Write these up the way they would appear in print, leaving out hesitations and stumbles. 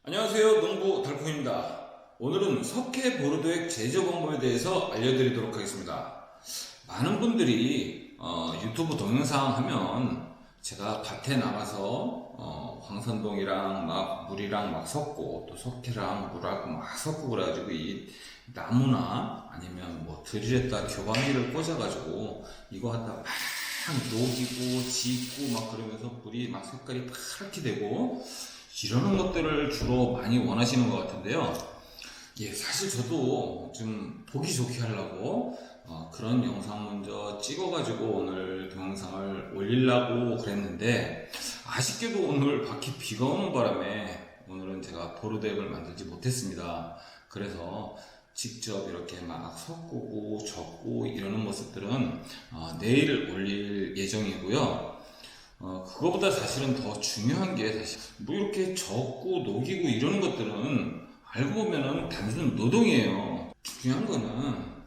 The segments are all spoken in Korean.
안녕하세요. 농부 달콩입니다. 오늘은 석회 보르도액 제조 방법에 대해서 알려드리도록 하겠습니다. 많은 분들이 유튜브 동영상 하면 제가 밭에 나가서 황선동이랑 막 물이랑 막 섞고 또 석회랑 물하고 막 섞고 그래가지고 이 나무나 아니면 뭐 드릴에다 교방기를 꽂아가지고 이거 갖다 막 녹이고 짓고 막 그러면서 물이 막 색깔이 파랗게 되고 이러는 것들을 주로 많이 원하시는 것 같은데요. 예, 사실 저도 좀 보기 좋게 하려고 그런 영상 먼저 찍어가지고 오늘 동영상을 올리려고 그랬는데 아쉽게도 오늘 밖에 비가 오는 바람에 오늘은 제가 보르덱을 만들지 못했습니다. 그래서 직접 이렇게 막 섞고 적고 이러는 모습들은 내일 올릴 예정이고요. 그거보다 사실은 더 중요한 게 사실 뭐 이렇게 적고 녹이고 이러는 것들은 알고 보면은 단순 노동이에요. 중요한 거는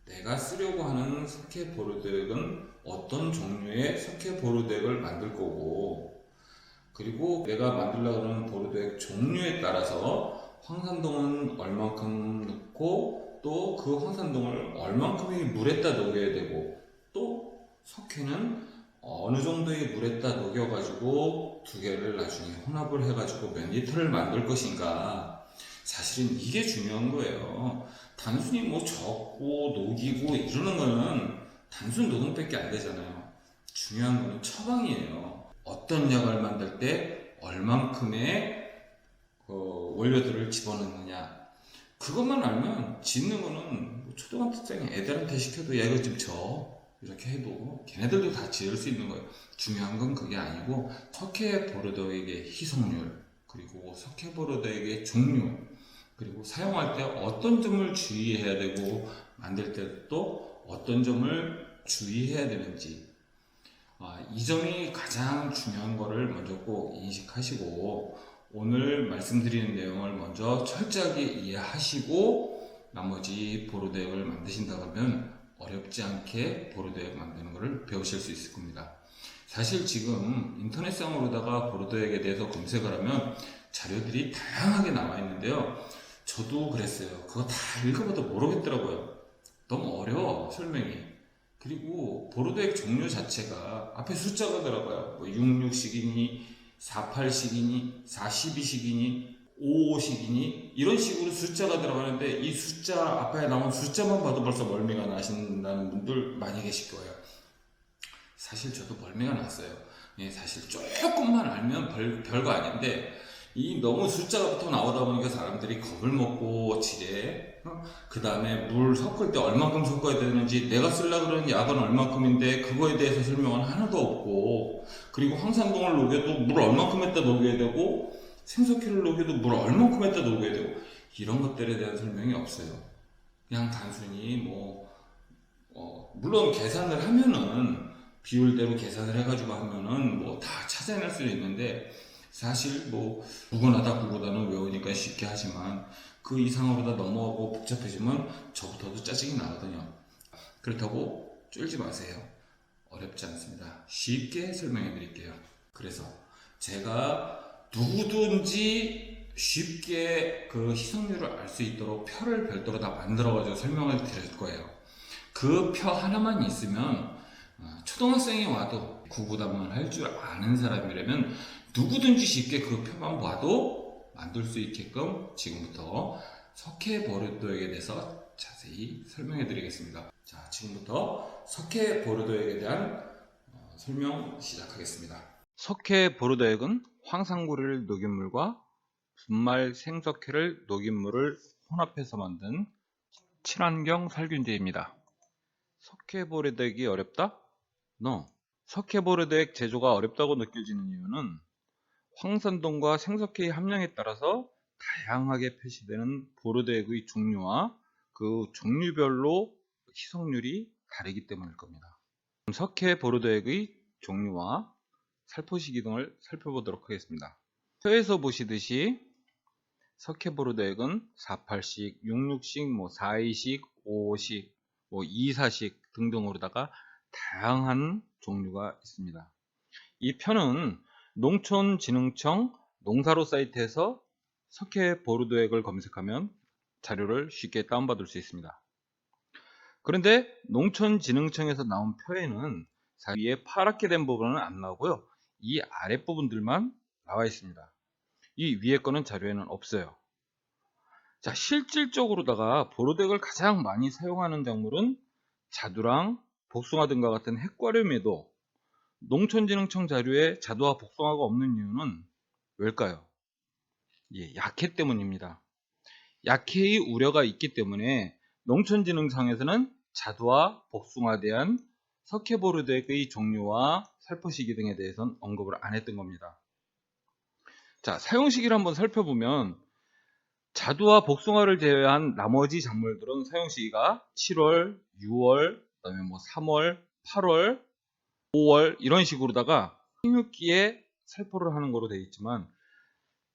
내가 쓰려고 하는 석회 보르덱은 어떤 종류의 석회 보르덱을 만들 거고, 그리고 내가 만들려고 하는 보르덱 종류에 따라서 황산동은 얼만큼 넣고 또 그 황산동을 얼만큼의 물에다 녹여야 되고, 또 석회는 어느 정도의 물에다 녹여가지고 두 개를 나중에 혼합을 해가지고 몇 리터를 만들 것인가. 사실은 이게 중요한 거예요. 단순히 뭐 적고 녹이고 이러는 거는 단순 노동밖에 안 되잖아요. 중요한 거는 처방이에요. 어떤 약을 만들 때 얼만큼의 원료들을 집어넣느냐. 그것만 알면 짓는 거는 뭐 초등학생이 애들한테 시켜도 야 이거 좀 져. 이렇게 해도 걔네들도 다 지을 수 있는 거예요. 중요한 건 그게 아니고 석회 보르도액의 희석률, 그리고 석회 보르도액의 종류, 그리고 사용할 때 어떤 점을 주의해야 되고 만들 때 또 어떤 점을 주의해야 되는지, 이 점이 가장 중요한 거를 먼저 꼭 인식하시고 오늘 말씀드리는 내용을 먼저 철저하게 이해하시고 나머지 보르덱을 만드신다 그러면 어렵지 않게 보르덱 만드는 것을 배우실 수 있을 겁니다. 사실 지금 인터넷상으로다가 보르덱에 대해서 검색을 하면 자료들이 다양하게 나와 있는데요. 저도 그랬어요. 그거 다 읽어봐도 모르겠더라고요. 너무 어려워, 설명이. 그리고 보르덱 종류 자체가 앞에 숫자가 들어가요. 뭐 66식이니 48식이니 42식이니 55식이니 이런 식으로 숫자가 들어가는데 이 숫자 앞에 나온 숫자만 봐도 벌써 멀미가 나신다는 분들 많이 계실 거예요. 사실 저도 멀미가 났어요. 예, 사실 조금만 알면 별거 아닌데 이 너무 숫자가 붙어 나오다 보니까 사람들이 겁을 먹고 지레, 그 다음에 물 섞을 때 얼만큼 섞어야 되는지, 내가 쓰려고 그러는 약은 얼만큼인데 그거에 대해서 설명은 하나도 없고, 그리고 황산동을 녹여도 물 얼만큼 했다 녹여야 되고 생석회를 녹여도 물 얼만큼 했다 녹여야 되고 이런 것들에 대한 설명이 없어요. 그냥 단순히 물론 계산을 하면은 비율대로 계산을 해가지고 하면은 뭐 다 찾아낼 수 있는데 사실 뭐 누구나 다 그거보다는 외우니까 쉽게 하지만 그 이상으로 다 넘어가고 복잡해지면 저부터도 짜증이 나거든요. 그렇다고 쫄지 마세요. 어렵지 않습니다. 쉽게 설명해 드릴게요. 그래서 제가 누구든지 쉽게 그 희석률을 알 수 있도록 표를 별도로 다 만들어 가지고 설명을 드릴 거예요. 그 표 하나만 있으면 초등학생이 와도 구구단만 할 줄 아는 사람이라면 누구든지 쉽게 그 표만 봐도 만들 수 있게끔 지금부터 석회 보르도액에 대해서 자세히 설명해 드리겠습니다. 자, 지금부터 석회 보르도액에 대한 설명 시작하겠습니다. 석회 보르도액은 황산구리를 녹인 물과 분말 생석회를 녹인 물을 혼합해서 만든 친환경 살균제입니다. 석회보르덱이 어렵다? No. 석회보르덱 제조가 어렵다고 느껴지는 이유는 황산동과 생석회의 함량에 따라서 다양하게 표시되는 보르덱의 종류와 그 종류별로 희석률이 다르기 때문일 겁니다. 석회보르덱의 종류와 살포시 기둥을 살펴보도록 하겠습니다. 표에서 보시듯이 석회보르덱은 48식, 66식, 42식, 55식, 24식 등등으로다가 다양한 종류가 있습니다. 이 표는 농촌진흥청 농사로 사이트에서 석회 보르도액을 검색하면 자료를 쉽게 다운받을 수 있습니다. 그런데 농촌진흥청에서 나온 표에는 위에 파랗게 된 부분은 안 나오고요. 이 아랫부분들만 나와 있습니다. 이 위에 거는 자료에는 없어요. 자, 실질적으로다가 보르도액을 가장 많이 사용하는 작물은 자두랑 복숭아 등과 같은 핵과류임에도 농촌진흥청 자료에 자두와 복숭아가 없는 이유는 왜일까요? 예, 약해 때문입니다. 약해의 우려가 있기 때문에 농촌진흥청에서는 자두와 복숭아에 대한 석회보르도액의 종류와 살포시기 등에 대해서는 언급을 안 했던 겁니다. 자, 사용시기를 한번 살펴보면 자두와 복숭아를 제외한 나머지 작물들은 사용시기가 7월, 6월, 그다음에 뭐 3월, 8월, 5월 이런 식으로다가 생육기에 살포를 하는 거로 되어 있지만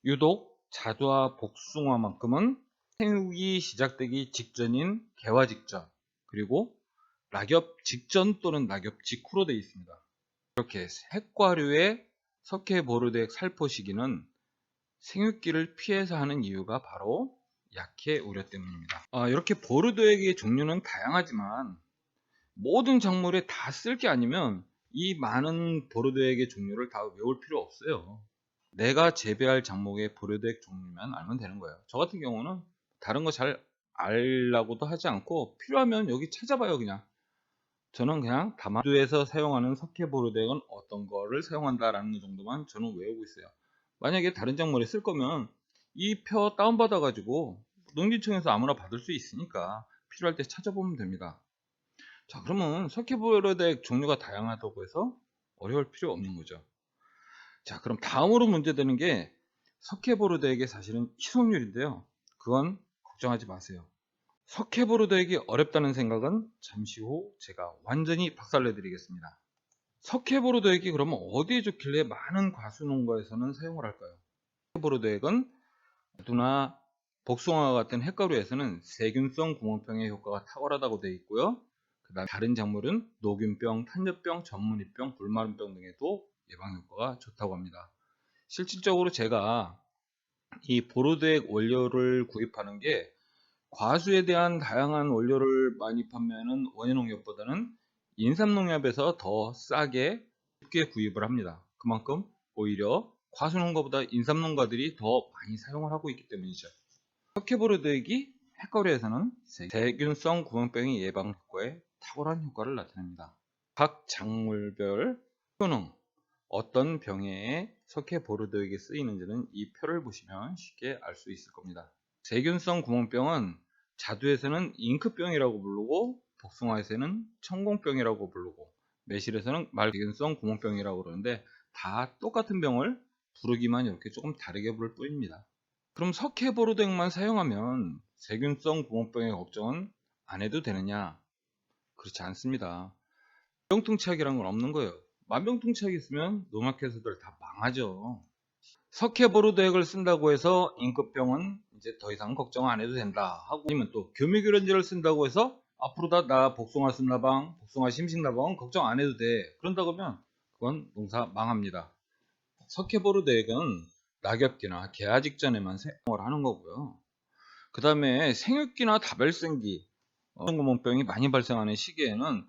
유독 자두와 복숭아만큼은 생육이 시작되기 직전인 개화 직전 그리고 낙엽 직전 또는 낙엽 직후로 되어 있습니다. 이렇게 핵과류의 석회보르도액 살포 시기는 생육기를 피해서 하는 이유가 바로 약해 우려 때문입니다. 이렇게 보르도액의 종류는 다양하지만 모든 작물에 다 쓸 게 아니면 이 많은 보르도액의 종류를 다 외울 필요 없어요. 내가 재배할 작목의 보르도액 종류만 알면 되는 거예요. 저 같은 경우는 다른 거 잘 알라고도 하지 않고 필요하면 여기 찾아봐요. 그냥 저는 그냥 다마두에서 사용하는 석회 보르도액은 어떤 거를 사용한다라는 정도만 저는 외우고 있어요. 만약에 다른 작물에 쓸 거면 이 표 다운받아 가지고 농진청에서 아무나 받을 수 있으니까 필요할 때 찾아보면 됩니다. 자, 그러면 석회 보르도액 종류가 다양하다고 해서 어려울 필요 없는 거죠. 자, 그럼 다음으로 문제되는 게 석회보르도액의 사실은 희석률인데요. 그건 걱정하지 마세요. 석회보르도액이 어렵다는 생각은 잠시 후 제가 완전히 박살내 드리겠습니다. 석회보르도액이 그러면 어디에 좋길래 많은 과수농가에서는 사용을 할까요? 석회보르도액은 자두나 복숭아와 같은 핵가루에서는 세균성 구멍병의 효과가 탁월하다고 되어 있고요. 그 다음 다른 작물은 녹균병, 탄저병, 전문이병, 불마름병 등에도 예방 효과가 좋다고 합니다. 실질적으로 제가 이 보르도액 원료를 구입하는 게 과수에 대한 다양한 원료를 많이 판매하는 원예농협보다는 인삼농협에서 더 싸게 쉽게 구입을 합니다. 그만큼 오히려 과수농가보다 인삼농가들이 더 많이 사용을 하고 있기 때문이죠. 석회보르도액이 핵거리에서는 세균성 구멍병의 예방 효과에 탁월한 효과를 나타냅니다. 각 작물별 효능, 어떤 병에 석회보르도액이 쓰이는지는 이 표를 보시면 쉽게 알 수 있을 겁니다. 세균성 구멍병은 자두에서는 잉크병이라고 부르고 복숭아에서는 천공병이라고 부르고 매실에서는 말세균성 구멍병이라고 그러는데 다 똑같은 병을 부르기만 이렇게 조금 다르게 부를 뿐입니다. 그럼 석회보르도액만 사용하면 세균성 구멍병의 걱정은 안 해도 되느냐? 그렇지 않습니다. 만병통치약이란 건 없는 거예요. 만병통치약이 있으면 농약회사들 다 망하죠. 석회보르도액을 쓴다고 해서 임급병은 이제 더 이상 걱정 안 해도 된다 하고, 아니면 또 교미gyó련제를 쓴다고 해서 앞으로 나 복숭아 순나방, 복숭아 심식나방은 걱정 안 해도 돼, 그런다고 하면 그건 농사 망합니다. 석회보르도액은 낙엽기나 개화 직전에만 사용을 하는 거고요. 그 다음에 생육기나 다발생기, 구멍병이 많이 발생하는 시기에는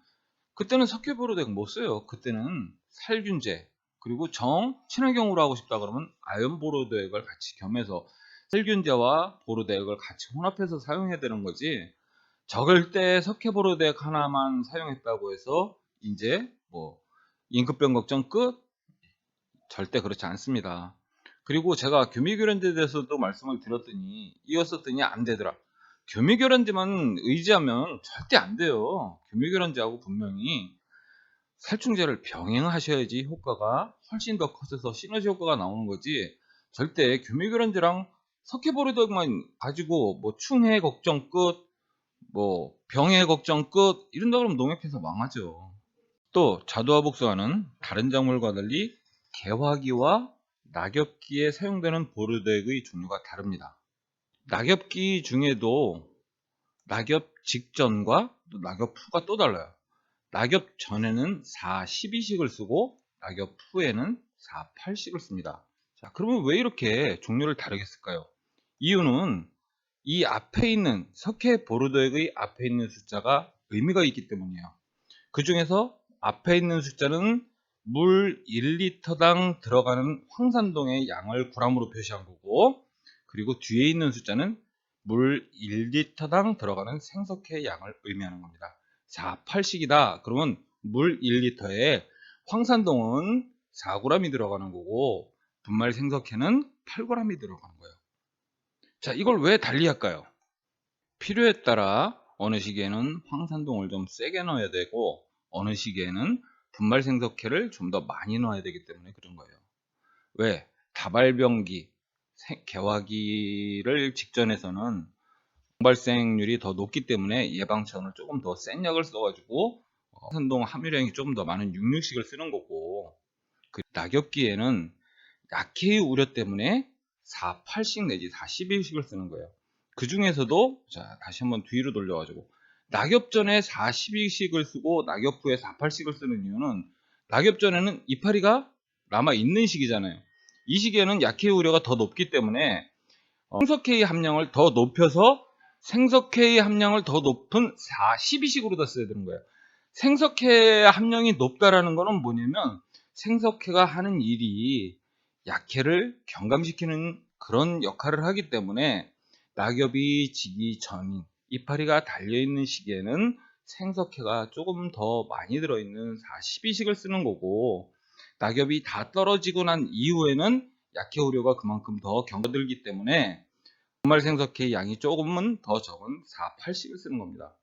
그때는 석회보르도액 못 써요. 그때는 살균제, 그리고 정 친환경으로 하고 싶다 그러면 아연보르도액을 같이 겸해서 살균제와 보르도액을 같이 혼합해서 사용해야 되는 거지, 적을 때 석회보르도액 하나만 사용했다고 해서 이제 뭐 임급병 걱정 끝? 절대 그렇지 않습니다. 그리고 제가 교미gyó련제에 대해서도 말씀을 드렸더니 이었었더니 안 되더라. 교미gyó련제만 의지하면 절대 안 돼요. 교미gyó련제하고 분명히 살충제를 병행하셔야지 효과가 훨씬 더 커져서 시너지 효과가 나오는 거지, 절대 교미gyó련제랑 석회보르도액만 가지고 뭐 충해 걱정 끝, 뭐 병해 걱정 끝 이런다 그러면 농약해서 망하죠. 또 자두와 복숭아는 다른 작물과 달리 개화기와 낙엽기에 사용되는 보르도액의 종류가 다릅니다. 낙엽기 중에도 낙엽 직전과 또 낙엽 후가 또 달라요. 낙엽 전에는 4, 12식을 쓰고 낙엽 후에는 4, 8식을 씁니다. 자, 그러면 왜 이렇게 종류를 다르게 쓸까요? 이유는 이 앞에 있는 석회 보르도액의 앞에 있는 숫자가 의미가 있기 때문이에요. 그 중에서 앞에 있는 숫자는 물 1리터당 들어가는 황산동의 양을 g으로 표시한 거고, 그리고 뒤에 있는 숫자는 물 1리터당 들어가는 생석회의 양을 의미하는 겁니다. 4,8식이다. 그러면 물 1리터에 황산동은 4g이 들어가는 거고 분말 생석회는 8g이 들어가는 거예요. 자, 이걸 왜 달리 할까요? 필요에 따라 어느 시기에는 황산동을 좀 세게 넣어야 되고 어느 시기에는 분말 생석회를 좀 더 많이 넣어야 되기 때문에 그런 거예요. 왜? 다발병기, 개화기를 직전에서는 발생률이 더 높기 때문에 예방차원을 조금 더 센 약을 써가지고 황산동 함유량이 조금 더 많은 6,6식을 쓰는 거고, 그 낙엽기에는 약해의 우려 때문에 4,8식 내지 4,11식을 쓰는 거예요. 그 중에서도 자 다시 한번 뒤로 돌려가지고 낙엽 전에 4,12식을 쓰고 낙엽 후에 4,8식을 쓰는 이유는 낙엽 전에는 이파리가 남아 있는 시기잖아요. 이 시기에는 약해의 우려가 더 높기 때문에 생석회의 함량을 더 높여서 생석회의 함량을 더 높은 4,12식으로 다 써야 되는 거예요. 생석회 함량이 높다라는 거는 뭐냐면 생석회가 하는 일이 약해를 경감시키는 그런 역할을 하기 때문에 낙엽이 지기 전인 이파리가 달려있는 시기에는 생석회가 조금 더 많이 들어있는 4,12식을 쓰는 거고, 낙엽이 다 떨어지고 난 이후에는 약해 우려가 그만큼 더 경들기 때문에 분말 생석회의 양이 조금은 더 적은 4,8식을 쓰는 겁니다.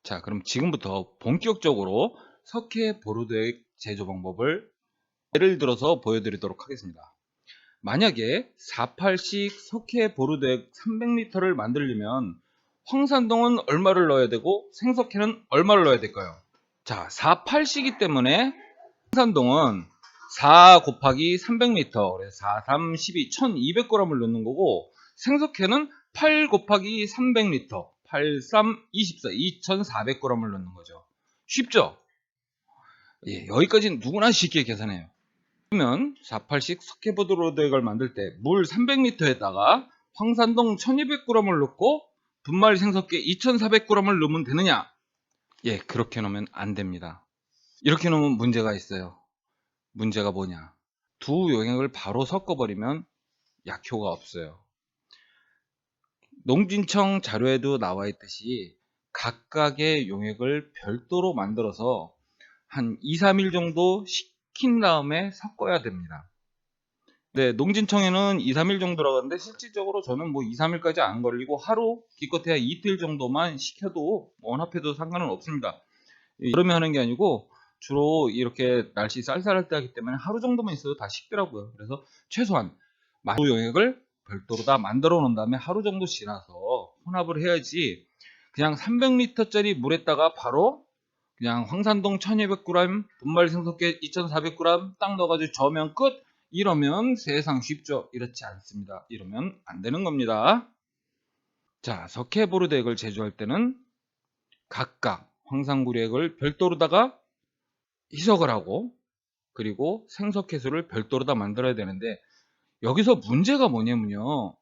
자, 그럼 지금부터 본격적으로 석회 보르도액 제조 방법을 예를 들어서 보여드리도록 하겠습니다. 만약에 4,8식 석회 보르도액 300리터를 만들려면 황산동은 얼마를 넣어야 되고 생석회는 얼마를 넣어야 될까요? 자, 4,8식이기 때문에 황산동은 4 곱하기 300리터, 그래서 4, 3, 12, 1200g을 넣는 거고, 생석회는 8 곱하기 300리터, 8, 3, 24, 2400g을 넣는 거죠. 쉽죠? 예, 여기까지는 누구나 쉽게 계산해요. 그러면 4,8식 석회보드로덱을 만들 때 물 300리터에다가 황산동 1200g을 넣고 분말 생석회 2400g을 넣으면 되느냐? 예, 그렇게 넣으면 안 됩니다. 이렇게 넣으면 문제가 있어요. 문제가 뭐냐? 두 용액을 바로 섞어버리면 약효가 없어요. 농진청 자료에도 나와 있듯이 각각의 용액을 별도로 만들어서 한 2, 3일 정도 식힌 다음에 섞어야 됩니다. 네, 농진청에는 2, 3일 정도라고 하는데 실질적으로 저는 뭐 2, 3일까지 안 걸리고 하루, 기껏해야 이틀 정도만 식혀도 원합해도 상관은 없습니다. 여름에 하는 게 아니고 주로 이렇게 날씨 쌀쌀할 때 하기 때문에 하루 정도만 있어도 다 식더라고요. 그래서 최소한 만두 용액을 별도로 다 만들어 놓은 다음에 하루 정도 지나서 혼합을 해야지, 그냥 300리터짜리 물에다가 바로 그냥 황산동 1200g, 분말 생석회 2400g 딱 넣어가지고 저으면 끝! 이러면 세상 쉽죠? 이렇지 않습니다. 이러면 안 되는 겁니다. 자, 석회보르덱을 제조할 때는 각각 황산구리액을 별도로다가 희석을 하고 그리고 생석회수를 별도로 다 만들어야 되는데, 여기서 문제가 뭐냐면요,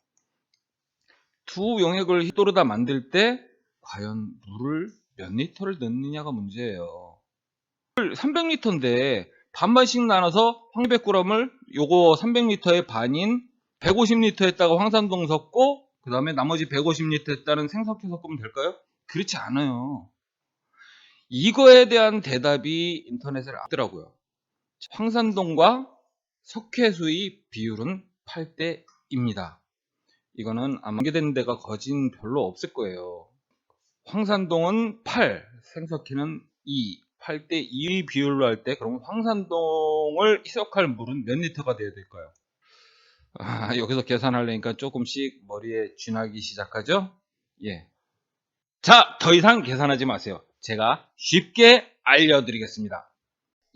두 용액을 별도로 다 만들 때 과연 물을 몇 리터를 넣느냐가 문제예요. 300리터인데 반반씩 나눠서 200g을 요거 300리터의 반인 150리터에다가 황산동 섞고 그 다음에 나머지 150리터에다는 생석회 섞으면 될까요? 그렇지 않아요. 이거에 대한 대답이 인터넷에 나왔더라고요. 황산동과 석회수의 비율은 8대입니다. 이거는 아마 공개된 데가 거진 별로 없을 거예요. 황산동은 8, 생석회는 2, 8대2의 비율로 할 때 그럼 황산동을 희석할 물은 몇 리터가 돼야 될까요? 여기서 계산하려니까 조금씩 머리에 쥐나기 시작하죠? 예. 자, 더 이상 계산하지 마세요. 제가 쉽게 알려드리겠습니다.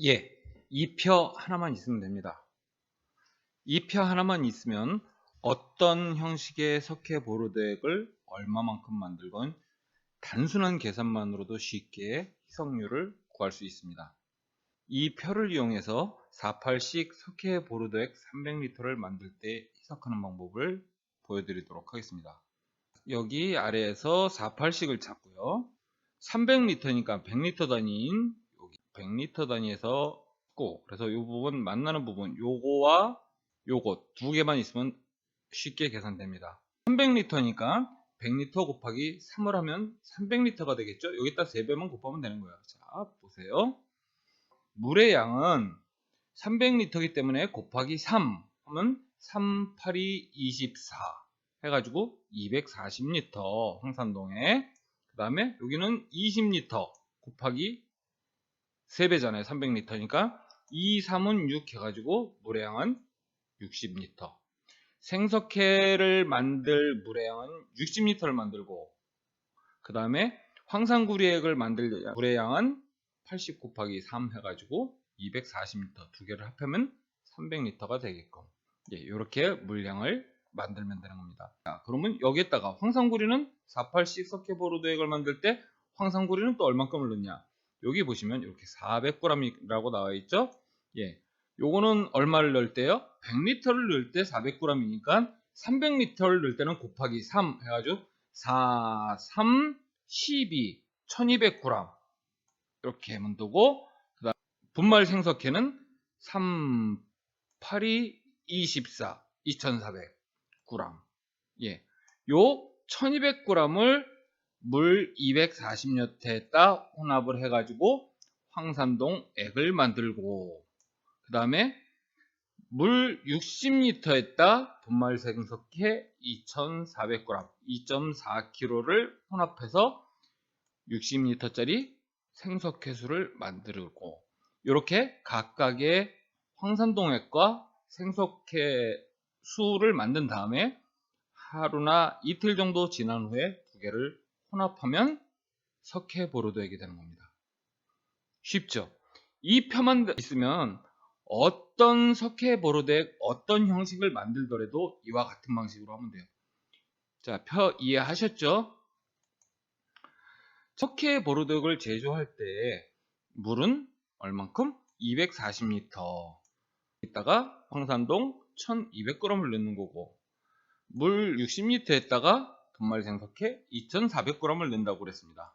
예. 이 표 하나만 있으면 됩니다. 이 표 하나만 있으면 어떤 형식의 석회 보르덱을 얼마만큼 만들건 단순한 계산만으로도 쉽게 희석률을 구할 수 있습니다. 이 표를 이용해서 4,8식 석회 보르덱 300리터를 만들 때 희석하는 방법을 보여드리도록 하겠습니다. 여기 아래에서 48씩을 찾고요. 300리터니까 100리터 단위인 여기 100리터 단위에서 그래서 이 부분 만나는 부분 요거와 요거 두 개만 있으면 쉽게 계산됩니다. 300리터니까 100리터 곱하기 3을 하면 300리터가 되겠죠. 여기다 3배만 곱하면 되는 거예요. 자, 보세요. 물의 양은 300리터이기 때문에 곱하기 3 하면 3, 8이 24 해가지고 240리터 황산동에, 그 다음에 여기는 20리터 곱하기 3배잖아요. 300리터니까 2, 3은 6 해가지고 물의 양은 60리터. 생석회를 만들 물의 양은 60리터를 만들고, 그 다음에 황산구리액을 만들 물의 양은 80 곱하기 3 해가지고 240리터 두 개를 합하면 300리터가 되게끔, 이렇게 물량을 만들면 되는 겁니다. 자, 그러면 여기에다가 황산구리는 48씩 석회보르도액을 만들 때 황산구리는 또 얼만큼을 넣냐? 여기 보시면 이렇게 400g이라고 나와 있죠? 요거는 얼마를 넣을 때요? 100리터를 넣을 때 400g이니까 300리터를 넣을 때는 곱하기 3 해가지고 4, 3, 12, 1200g 이렇게 하면 되고, 그 다음 분말 생석회는 3, 8이 24, 2400g. 요 1200g을 물 240리터에다 혼합을 해가지고 황산동 액을 만들고, 그 다음에 물 60리터에다 분말 생석회 2400g, 2.4kg를 혼합해서 60리터짜리 생석회수를 만들고, 이렇게 각각의 황산동액과 생석회 수를 만든 다음에 하루나 이틀 정도 지난 후에 두 개를 혼합하면 석회보르도액이 되는 겁니다. 쉽죠? 이 표만 있으면 어떤 석회보르도액 어떤 형식을 만들더라도 이와 같은 방식으로 하면 돼요. 자, 표 이해하셨죠? 석회보르도액을 제조할 때 물은 얼만큼? 240리터. 이따가 황산동 1200g을 넣는 거고, 물 60리터에다가 분말 생석회 2400g을 넣는다고 그랬습니다.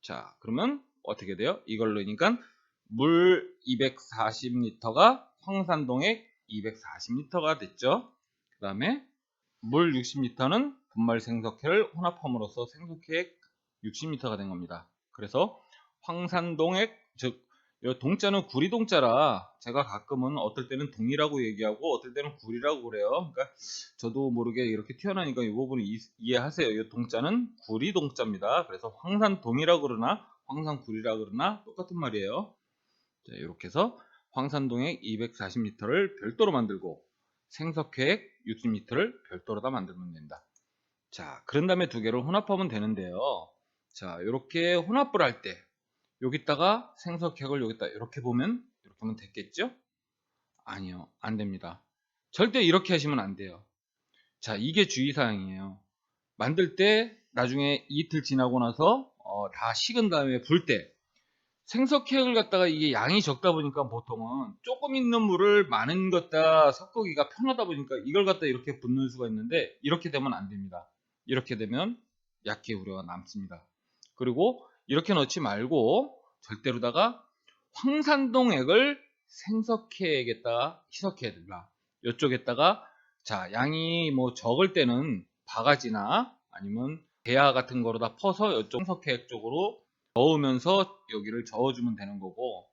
자, 그러면 어떻게 돼요? 이걸 넣으니까 물 240리터가 황산동액 240리터가 됐죠. 그 다음에 물 60리터는 분말 생석회를 혼합함으로써 생석회액 60리터가 된 겁니다. 그래서 황산동액, 즉 이 동자는 구리동자라 제가 가끔은 어떨 때는 동이라고 얘기하고 어떨 때는 구리라고 그래요. 그러니까 저도 모르게 이렇게 튀어나오니까 이 부분을 이해하세요. 이 동자는 구리동자입니다. 그래서 황산동이라고 그러나 황산구리라고 그러나 똑같은 말이에요. 자, 이렇게 해서 황산동액 240리터를 별도로 만들고 생석회액 60리터를 별도로 다 만들면 된다. 자, 그런 다음에 두 개를 혼합하면 되는데요. 자, 이렇게 혼합을 할 때 여기다가 생석회액을 여기다 이렇게 보면 이렇게 하면 됐겠죠? 아니요, 안 됩니다. 절대 이렇게 하시면 안 돼요. 자, 이게 주의사항이에요. 만들 때 나중에 이틀 지나고 나서 다 식은 다음에 불 때 생석회액을 갖다가 이게 양이 적다 보니까 보통은 조금 있는 물을 많은 것다 섞기가 편하다 보니까 이걸 갖다 이렇게 붓는 수가 있는데, 이렇게 되면 안 됩니다. 이렇게 되면 약해 우려가 남습니다. 그리고 이렇게 넣지 말고 절대로다가 황산동액을 생석회액에다가 희석해야 된다. 이쪽에다가 자, 양이 뭐 적을 때는 바가지나 아니면 대야 같은 거로다 퍼서 이쪽 생석회액 쪽으로 넣으면서 여기를 저어주면 되는 거고,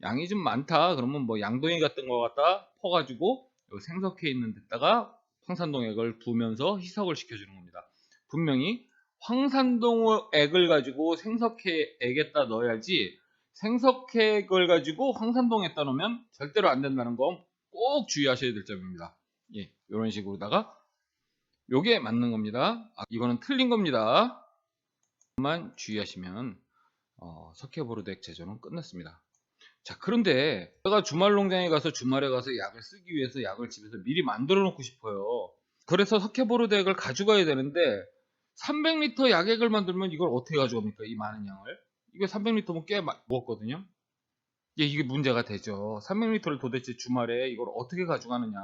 양이 좀 많다 그러면 뭐 양동이 같은 거 갖다 퍼가지고 생석회 있는 데다가 황산동액을 부으면서 희석을 시켜주는 겁니다. 분명히 황산동액을 가지고 생석회액에다 넣어야지 생석회액을 가지고 황산동에다 넣으면 절대로 안 된다는 거 꼭 주의하셔야 될 점입니다. 이런 식으로다가 요게 맞는 겁니다. 이거는 틀린 겁니다. 만 주의하시면 석회보르도액 제조는 끝났습니다. 자, 그런데 제가 주말 농장에 가서 주말에 가서 약을 쓰기 위해서 약을 집에서 미리 만들어 놓고 싶어요. 그래서 석회보르도액을 가져가야 되는데 300리터 약액을 만들면 이걸 어떻게 가져갑니까? 이 많은 양을. 이게 300리터면 꽤 무겁거든요. 이게 문제가 되죠. 300리터를 도대체 주말에 이걸 어떻게 가져가느냐.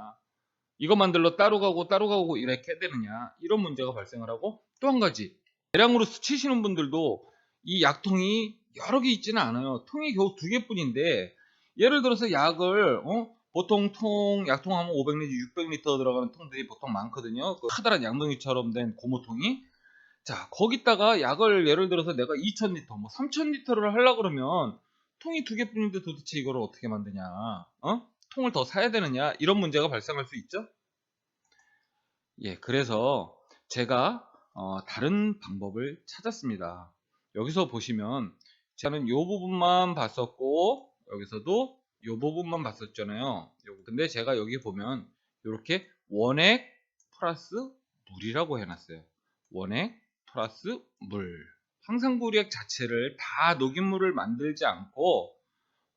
이거 만들러 따로 가고 이렇게 되느냐, 이런 문제가 발생을 하고, 또 한 가지, 대량으로 치시는 분들도 이 약통이 여러 개 있지는 않아요. 통이 겨우 2개뿐인데, 예를 들어서 약을 보통 약통 하면 500 내지 600리터 들어가는 통들이 보통 많거든요. 그 커다란 양동이처럼 된 고무통이. 자, 거기다가 약을 예를 들어서 내가 2000리터, 뭐 3000리터를 하려고 그러면 통이 2개뿐인데 도대체 이걸 어떻게 만드냐? 통을 더 사야 되느냐? 이런 문제가 발생할 수 있죠? 예, 그래서 제가 다른 방법을 찾았습니다. 여기서 보시면 저는 이 부분만 봤었고, 여기서도 이 부분만 봤었잖아요. 근데 제가 여기 보면 이렇게 원액 플러스 물이라고 해놨어요. 원액 플러스 물. 황산구리액 자체를 다 녹인 물을 만들지 않고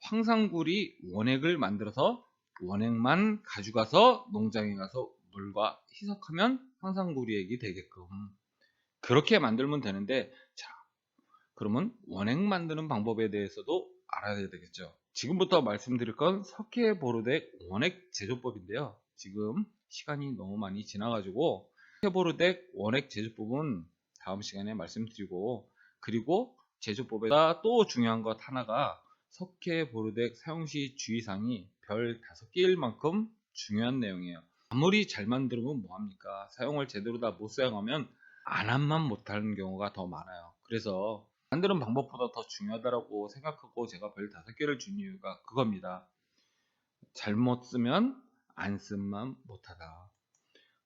황산구리 원액을 만들어서 원액만 가져가서 농장에 가서 물과 희석하면 황산구리액이 되게끔 그렇게 만들면 되는데, 자, 그러면 원액 만드는 방법에 대해서도 알아야 되겠죠. 지금부터 말씀드릴 건 석회보르덱 원액 제조법인데요. 지금 시간이 너무 많이 지나가지고 석회보르덱 원액 제조법은 다음 시간에 말씀드리고, 그리고 제조법에다 또 중요한 것 하나가 석회보르덱 사용시 주의사항이 별 5개일 만큼 중요한 내용이에요. 아무리 잘 만들면 뭐합니까? 사용을 제대로 다 못 사용하면 안함만 못하는 경우가 더 많아요. 그래서 만드는 방법보다 더 중요하다고 생각하고 제가 별 5개를 준 이유가 그겁니다. 잘못 쓰면 안 쓴만 못하다.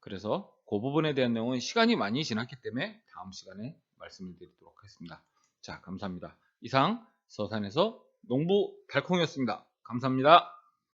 그래서 그 부분에 대한 내용은 시간이 많이 지났기 때문에 다음 시간에 말씀을 드리도록 하겠습니다. 자, 감사합니다. 이상 서산에서 농부 달콩이었습니다. 감사합니다.